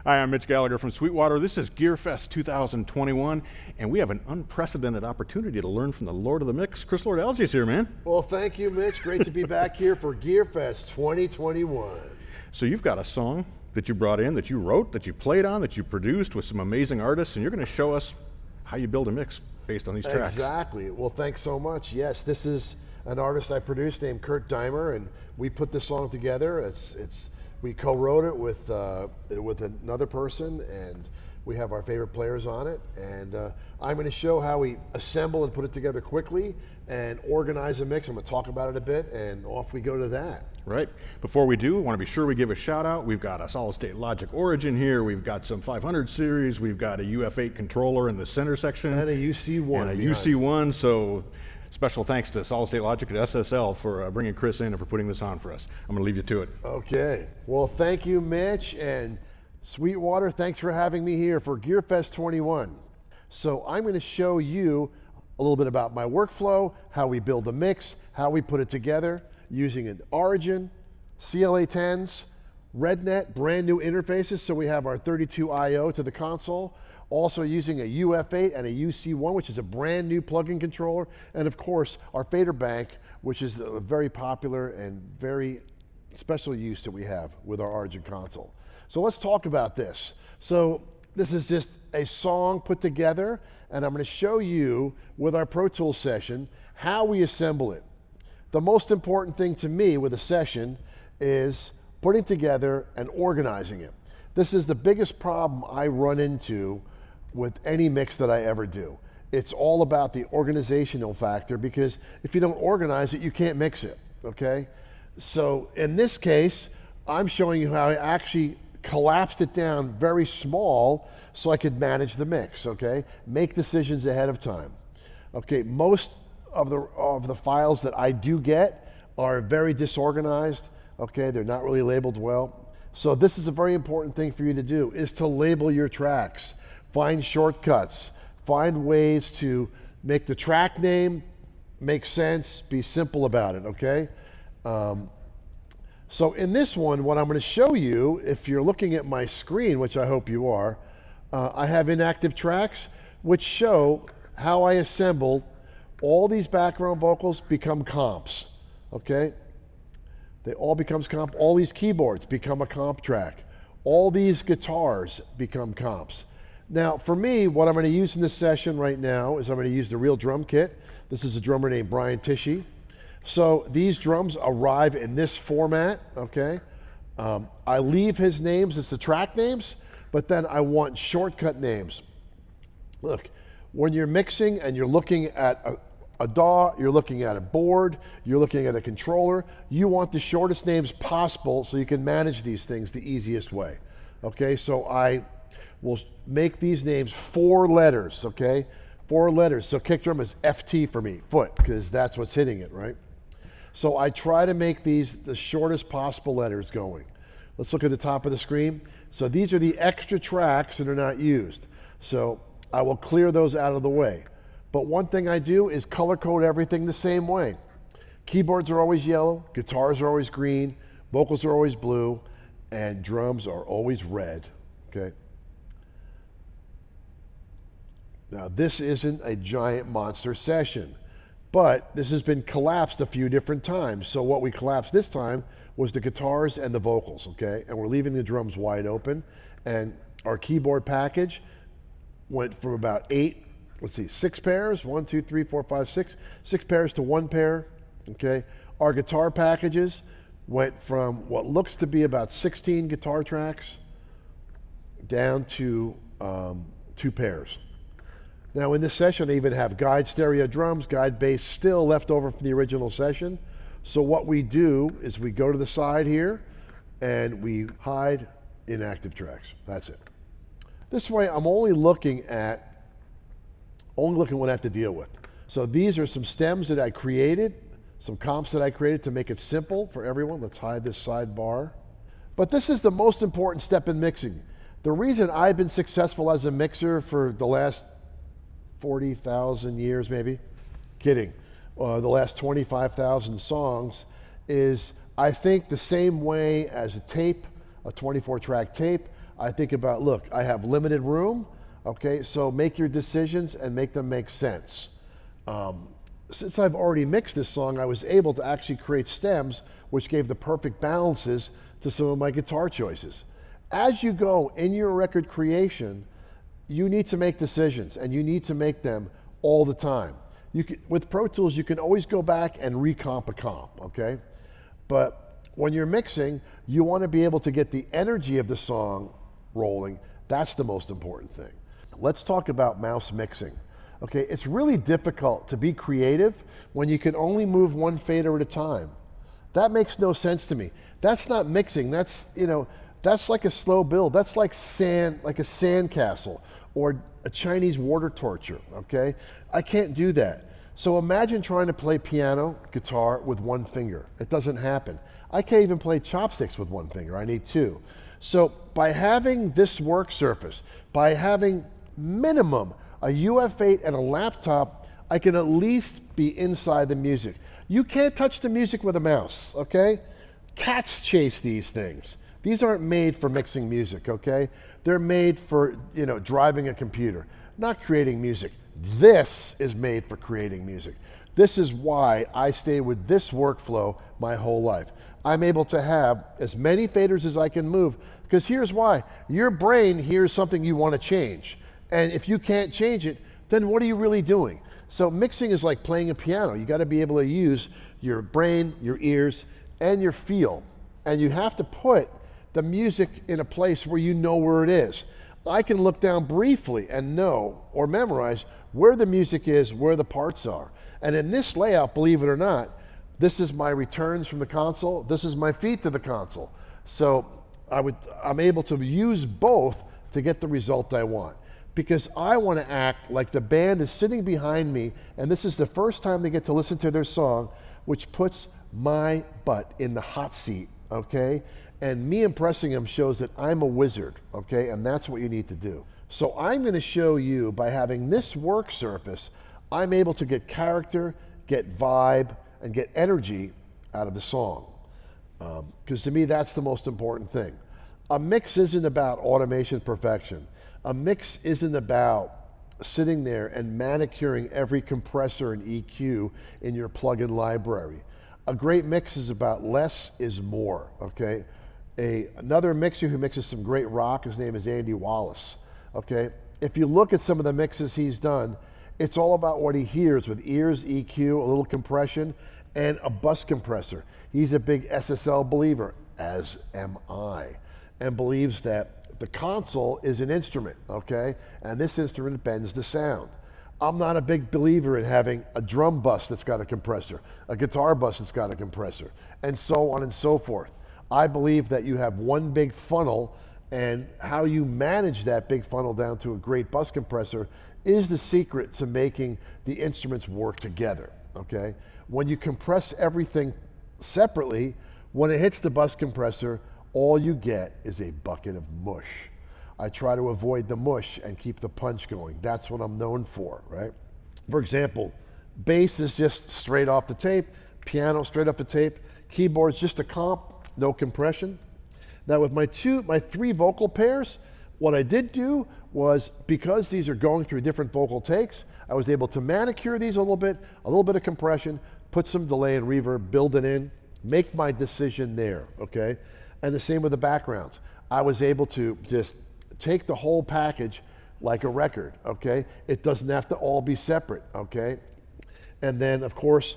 Hi, I'm Mitch Gallagher from Sweetwater. This is GearFest 2021, and we have an unprecedented opportunity to learn from the Lord of the Mix. Chris Lord-Alge is here, man. Well, thank you, Mitch. Great to be back here for GearFest 2021. So you've got a song that you brought in, that you wrote, that you played on, that you produced with some amazing artists, and you're going to show us how you build a mix based on these tracks. Exactly. Well, thanks so much. Yes, this is an artist I produced named Kurt Dimer, and we put this song together. We co-wrote it with another person, and we have our favorite players on it. And I'm going to show how we assemble and put it together quickly and organize a mix. I'm going to talk about it a bit, and off we go to that. Right. Before we do, I want to be sure we give a shout out. We've got a solid state Logic Origin here. We've got some 500 series. We've got a UF8 controller in the center section. And a UC1. And a UC1. So special thanks to Solid State Logic at SSL for bringing Chris in and for putting this on for us. I'm going to leave you to it. Okay. Well, thank you, Mitch. And Sweetwater, thanks for having me here for GearFest 21. So I'm going to show you a little bit about my workflow, how we build a mix, how we put it together using an Origin, CLA10s, RedNet, brand new interfaces. So we have our 32 IO to the console. Also using a UF8 and a UC1, which is a brand new plug-in controller. And of course, our fader bank, which is a very popular and very special use that we have with our Origin console. So let's talk about this. So this is just a song put together, and I'm going to show you with our Pro Tools session how we assemble it. The most important thing to me with a session is putting together and organizing it. This is the biggest problem I run into with any mix that I ever do. It's all about the organizational factor, because if you don't organize it, you can't mix it, okay? So in this case, I'm showing you how I actually collapsed it down very small so I could manage the mix, okay? Make decisions ahead of time. Okay, most of the files that I do get are very disorganized, okay? They're not really labeled well. So this is a very important thing for you to do, is to label your tracks. Find shortcuts, find ways to make the track name make sense, be simple about it, okay? So in this one, what I'm going to show you, if you're looking at my screen, which I hope you are, I have inactive tracks, which show how I assemble all these background vocals become comps, okay? They all become comp. All these keyboards become a comp track. All these guitars become comps. Now, for me, what I'm going to use in this session right now is I'm going to use the real drum kit. This is a drummer named Brian Tishy. So these drums arrive in this format, okay? I leave his names as the track names, but then I want shortcut names. Look, when you're mixing and you're looking at a DAW, you're looking at a board, you're looking at a controller, you want the shortest names possible so you can manage these things the easiest way, okay? So I will make these names 4 letters, okay? 4 letters. So kick drum is FT for me, foot, because that's what's hitting it, right? So I try to make these the shortest possible letters going. Let's look at the top of the screen. So these are the extra tracks that are not used. So I will clear those out of the way. But one thing I do is color code everything the same way. Keyboards are always yellow, guitars are always green, vocals are always blue, and drums are always red, okay? Now, this isn't a giant monster session, but this has been collapsed a few different times. So what we collapsed this time was the guitars and the vocals, okay? And we're leaving the drums wide open. And our keyboard package went from about 6 pairs, 1, 2, 3, 4, 5, 6, 6 pairs to 1 pair, okay? Our guitar packages went from what looks to be about 16 guitar tracks down to 2 pairs. Now in this session, I even have guide stereo drums, guide bass still left over from the original session. So what we do is we go to the side here and we hide inactive tracks. That's it. This way I'm only looking what I have to deal with. So these are some stems that I created, some comps that I created to make it simple for everyone. Let's hide this sidebar. But this is the most important step in mixing. The reason I've been successful as a mixer for the last 40,000 years maybe, kidding, the last 25,000 songs is I think the same way as a tape, a 24-track tape, I think about, look, I have limited room, okay, so make your decisions and make them make sense. Since I've already mixed this song, I was able to actually create stems which gave the perfect balances to some of my guitar choices. As you go in your record creation, you need to make decisions, and you need to make them all the time. With Pro Tools, you can always go back and recomp a comp, okay? But when you're mixing, you want to be able to get the energy of the song rolling. That's the most important thing. Let's talk about mouse mixing. Okay, it's really difficult to be creative when you can only move one fader at a time. That makes no sense to me. That's not mixing. That's, that's like a slow build. That's like sand, like a sandcastle or a Chinese water torture, okay? I can't do that. So imagine trying to play piano, guitar with one finger. It doesn't happen. I can't even play chopsticks with one finger. I need two. So by having this work surface, by having minimum a UF8 and a laptop, I can at least be inside the music. You can't touch the music with a mouse, okay? Cats chase these things. These aren't made for mixing music, okay? They're made for, driving a computer, not creating music. This is made for creating music. This is why I stay with this workflow my whole life. I'm able to have as many faders as I can move, because here's why. Your brain hears something you want to change. And if you can't change it, then what are you really doing? So mixing is like playing a piano. You got to be able to use your brain, your ears, and your feel. And you have to put the music in a place where you know where it is. I can look down briefly and know or memorize where the music is, where the parts are. And in this layout, believe it or not, this is my returns from the console. This is my feed to the console. So I'm able to use both to get the result I want, because I want to act like the band is sitting behind me, and this is the first time they get to listen to their song, which puts my butt in the hot seat, okay? And me impressing them shows that I'm a wizard, okay? And that's what you need to do. So I'm going to show you, by having this work surface, I'm able to get character, get vibe, and get energy out of the song. Because to me, that's the most important thing. A mix isn't about automation perfection. A mix isn't about sitting there and manicuring every compressor and EQ in your plugin library. A great mix is about less is more, okay? Another mixer who mixes some great rock, his name is Andy Wallace, okay? If you look at some of the mixes he's done, it's all about what he hears with ears, EQ, a little compression, and a bus compressor. He's a big SSL believer, as am I, and believes that the console is an instrument, okay? And this instrument bends the sound. I'm not a big believer in having a drum bus that's got a compressor, a guitar bus that's got a compressor, and so on and so forth. I believe that you have one big funnel, and how you manage that big funnel down to a great bus compressor is the secret to making the instruments work together, okay? When you compress everything separately, when it hits the bus compressor, all you get is a bucket of mush. I try to avoid the mush and keep the punch going. That's what I'm known for, right? For example, bass is just straight off the tape, piano straight off the tape, keyboard's just a comp, no compression. Now with my three vocal pairs, what I did do was, because these are going through different vocal takes, I was able to manicure these a little bit of compression, put some delay and reverb, build it in, make my decision there, okay? And the same with the backgrounds. I was able to just take the whole package like a record, okay? It doesn't have to all be separate, okay? And then, of course,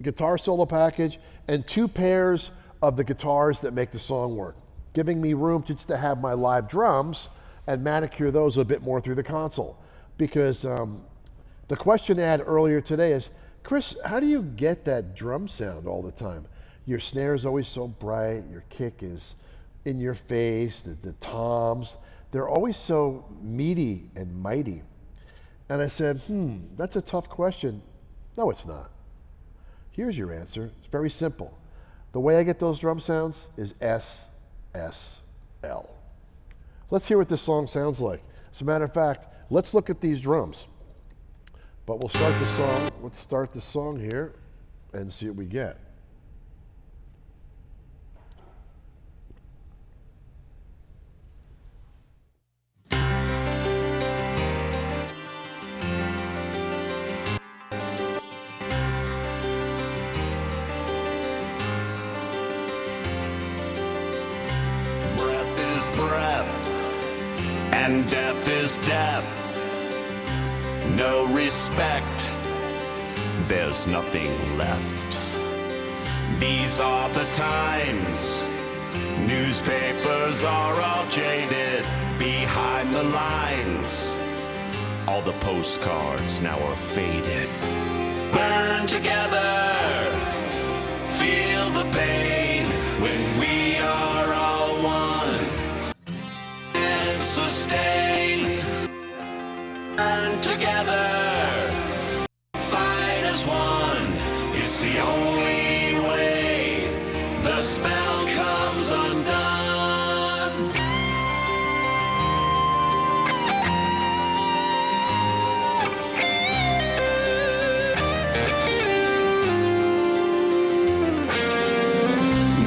guitar solo package and two pairs of the guitars that make the song work, giving me room just to have my live drums and manicure those a bit more through the console. Because the question I had earlier today is, Chris, how do you get that drum sound all the time? Your snare is always so bright, your kick is in your face, the toms, they're always so meaty and mighty. And I said, that's a tough question. No, it's not. Here's your answer. It's very simple. The way I get those drum sounds is S, S, L. Let's hear what this song sounds like. As a matter of fact, let's look at these drums. But we'll start the song. Let's start the song here and see what we get. is breath, and death is death. No respect, there's nothing left. These are the times, newspapers are all jaded. Behind the lines, all the postcards now are faded. Burn together, feel the pain when we are all one. And sustain, burn together, fight as one. It's the only way the spell comes undone.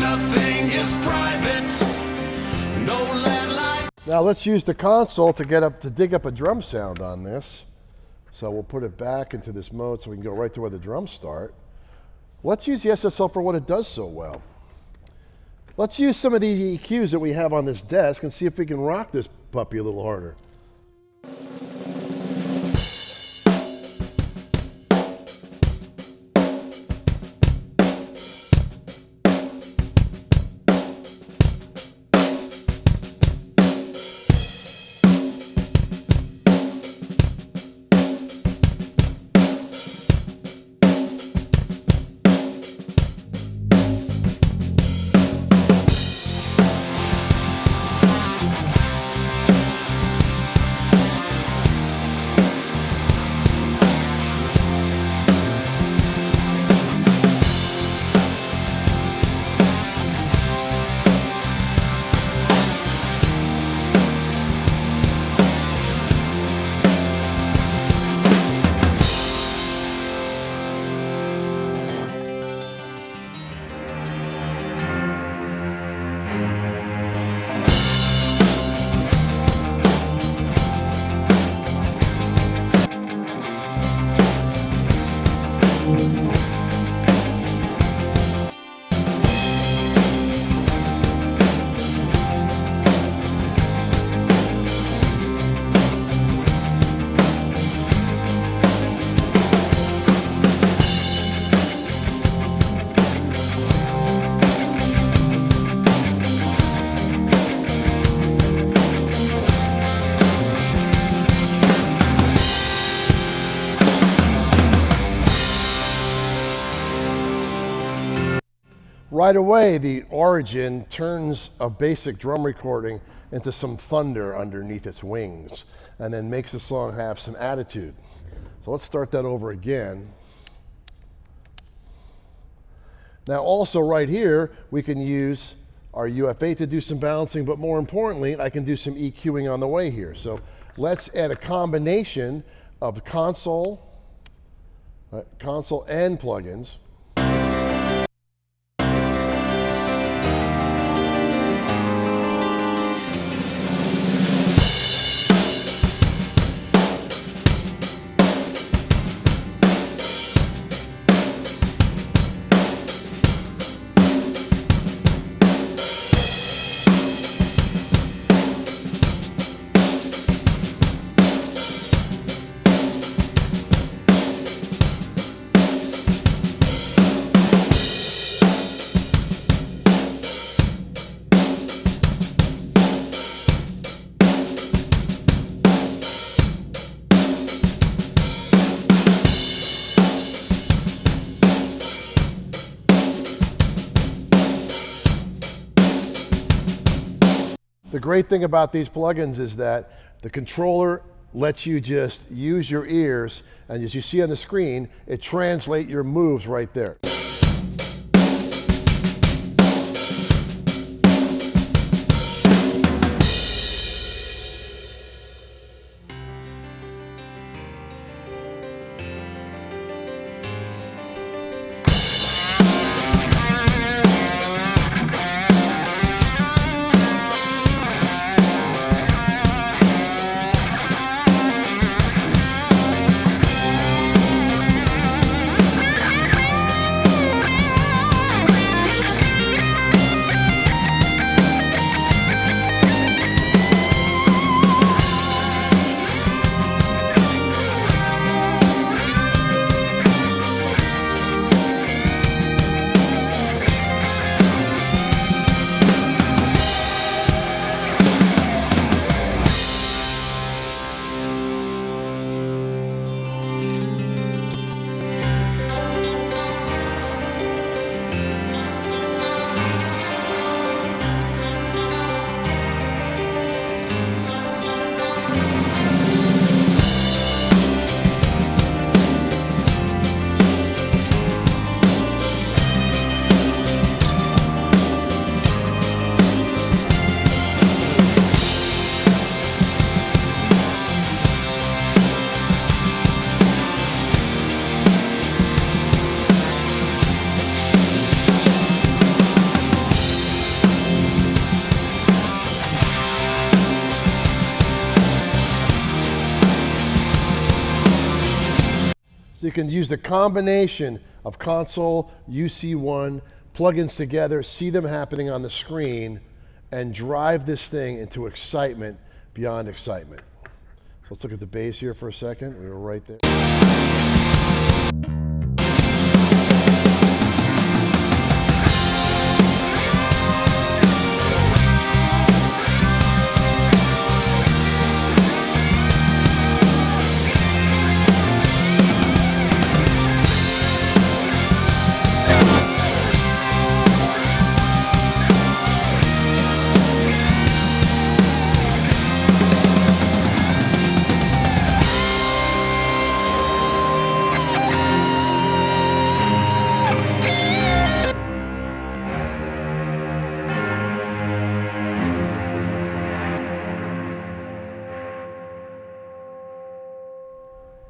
Nothing is private, no landline. Now let's use the console to dig up a drum sound on this. So we'll put it back into this mode so we can go right to where the drums start. Let's use the SSL for what it does so well. Let's use some of these EQs that we have on this desk and see if we can rock this puppy a little harder. Right away, the Origin turns a basic drum recording into some thunder underneath its wings and then makes the song have some attitude. So let's start that over again. Now also right here, we can use our UF8 to do some balancing, but more importantly, I can do some EQing on the way here. So let's add a combination of console and plugins. The great thing about these plugins is that the controller lets you just use your ears, and as you see on the screen, it translates your moves right there. So you can use the combination of console, UC1, plugins together, see them happening on the screen, and drive this thing into excitement beyond excitement. So let's look at the bass here for a second. We were right there.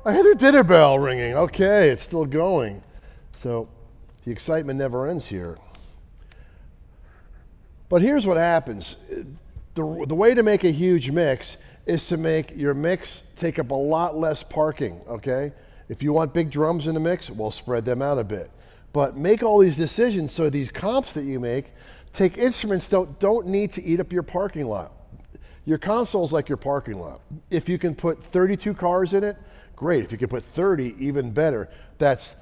I hear the dinner bell ringing. Okay, it's still going. So the excitement never ends here. But here's what happens. The way to make a huge mix is to make your mix take up a lot less parking, okay? If you want big drums in the mix, well, spread them out a bit. But make all these decisions so these comps that you make take instruments that don't need to eat up your parking lot. Your console's like your parking lot. If you can put 32 cars in it, great. If you can put 30, even better. That's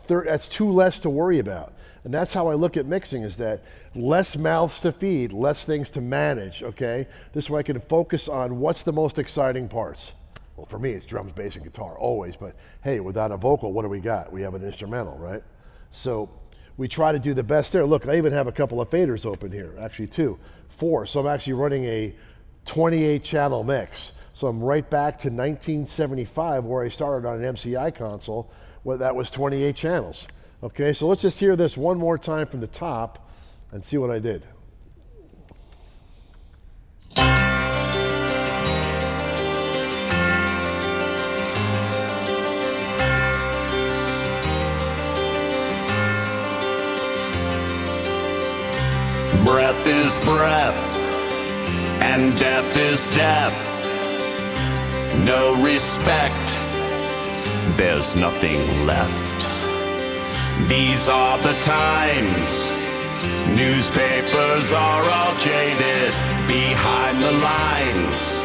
two less to worry about. And that's how I look at mixing, is that less mouths to feed, less things to manage, okay? This way I can focus on what's the most exciting parts. Well, for me, it's drums, bass, and guitar, always. But hey, without a vocal, what do we got? We have an instrumental, right? So we try to do the best there. Look, I even have a couple of faders open here, actually 4. So I'm actually running a 28 channel mix. So I'm right back to 1975 where I started on an MCI console, where that was 28 channels. Okay, so let's just hear this one more time from the top and see what I did. Breath is breath, and death is death. No respect, there's nothing left. These are the times. Newspapers are all jaded behind the lines.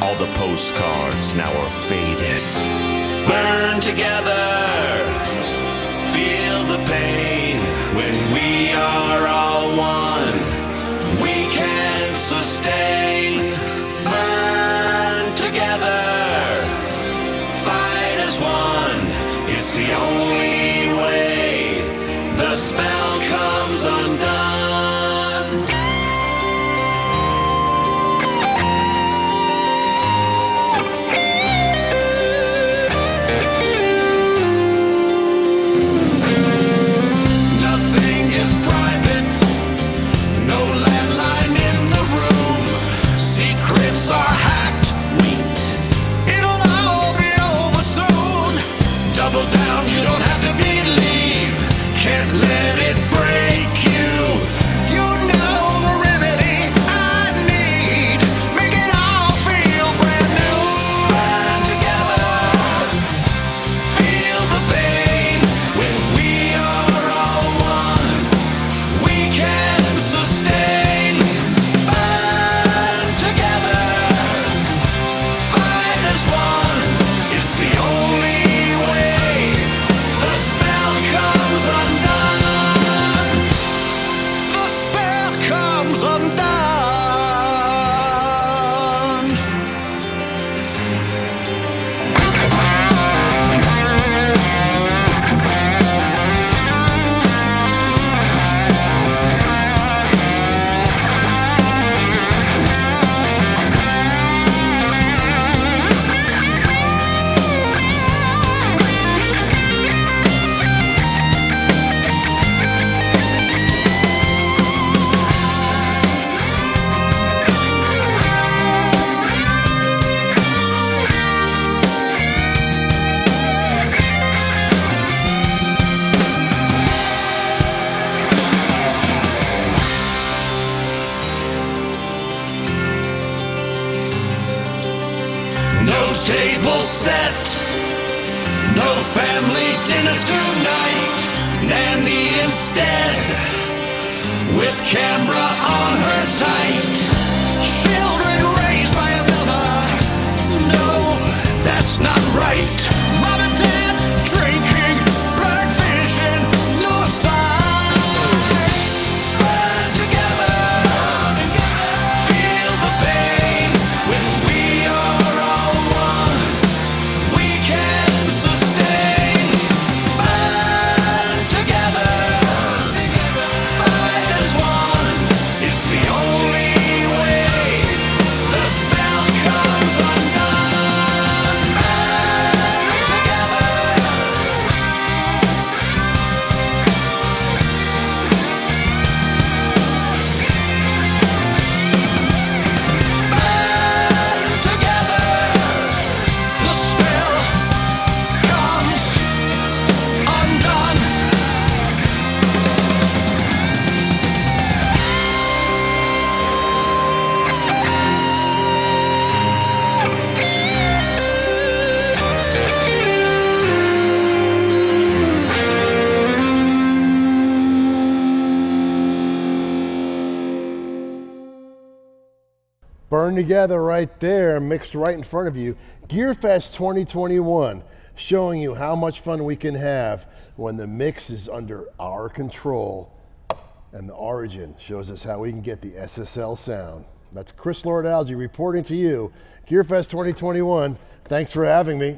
All the postcards now are faded. Burn together, feel the pain. When we are all one, we can sustain. Burn together, fight as one. It's the only way the spell comes undone. Nothing is private, no landline in the room. Secrets are hacked, leaked. It'll all be over soon. Double down, you don't have to believe. Can't let it break you. You know the remedy I need. Make it all feel brand new. Burn together, feel the pain. When we are all one, we can sustain. Burn together, fight as one. It's the only way the spell comes undone. The spell comes undone. No table set, No family dinner tonight, nanny instead, with camera on her tight. Children raised by another, no, that's not right. Mom and dad drinking, black vision, no sign. Burn together, feel the pain. When we are all one, we can sustain. Burn together, fight as one. It's the only way the spell comes undone. Burn together. Burn together. The spell comes undone. Burn Together right there, mixed right in front of you. GearFest 2021, showing you how much fun we can have when the mix is under our control. And the Origin shows us how we can get the SSL sound. That's Chris Lord-Alge reporting to you. GearFest 2021, thanks for having me.